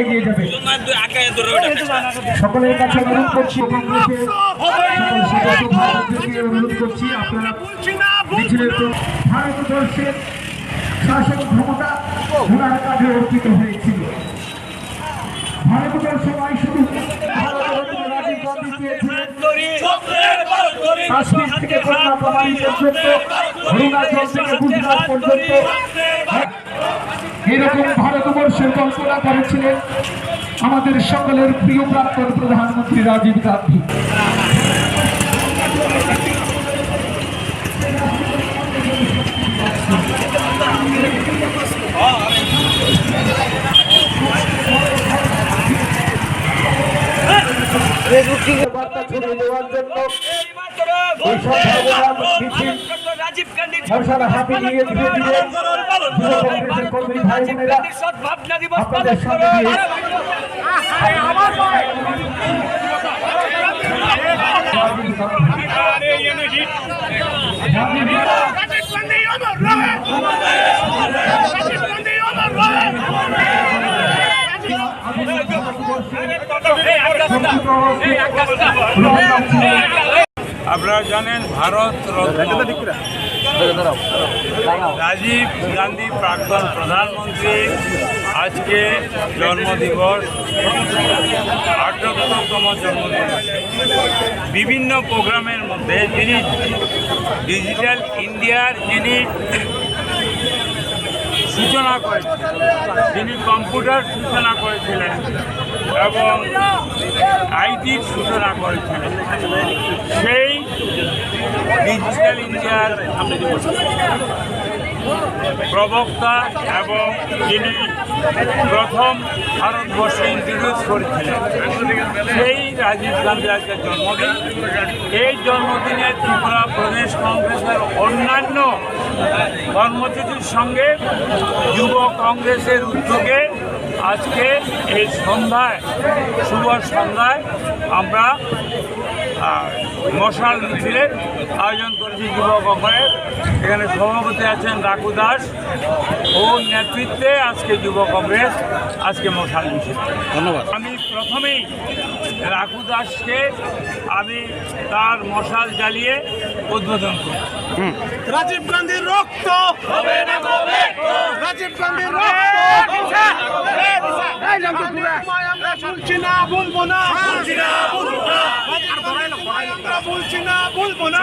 এগিয়ে যাবে। সকলের কাছে অনুরোধ করছি, অনুরোধ করছি আপনারা মিছিলের ভারতবর্ষের শাসক ক্ষমতা ওনার কাজে অর্পিত হয়েছিল। ভারতবর্ষ নয় শুধু রাজীব গান্ধী চেয়েছিলেন কাশ্মীর থেকে কন্যাকুমারী পর্যন্ত, অরুণাচল থেকে গুজরাট পর্যন্ত এরকম ভারতবর্ষের কল্পনা করেছিলেন আমাদের সকলের প্রিয় প্রাক্তন প্রধানমন্ত্রী রাজীব গান্ধী। বার্তা ছড়িয়ে দেওয়ার জন্য কর্মী ভাই বোনেরা আপনাদের সামনে আপনারা জানেন ভারত রাজীব গান্ধী প্রাক্তন প্রধানমন্ত্রী আজকে জন্মদিবস ৭৮তম জন্মদিন। বিভিন্ন প্রোগ্রামের মধ্যে তিনি ডিজিটাল ইন্ডিয়ার সূচনা করেছিলেন, তিনি কম্পিউটার সূচনা করেছিলেন এবং আইটির সূচনা করেছিলেন। সেই ডিজিটাল ইন্ডিয়ার প্রবক্তা এবং যিনি প্রথম ভারতবর্ষে ইন্ট্রোডিউস করেছিলেন সেই রাজীব গান্ধী আজকের জন্মদিন। এই জন্মদিনে ত্রিপুরা প্রদেশ কংগ্রেসের অন্যান্য কর্মসূচির সঙ্গে যুব কংগ্রেসের উদ্যোগে আজকে এই সন্ধ্যায়, শুভ সন্ধ্যায় আমরা মশাল মিছিলের আয়োজন করেছি যুব কংগ্রেস। এখানে সভাপতি আছেন রাঘু দাস, ওর নেতৃত্বে আজকে যুব কংগ্রেস আজকে মশাল মিছিল। ধন্যবাদ। আমি প্রথমেই রাঘু দাসকে আমি তার মশাল জ্বালিয়ে উদ্বোধন করি। রাজীব গান্ধীর রক্ত হবে না কবে, রাজীব গান্ধীর রক্ত আমরা বলছি না, বলবো না, বলছি না, বলবো না, আমরা বলছি না, বলবো না।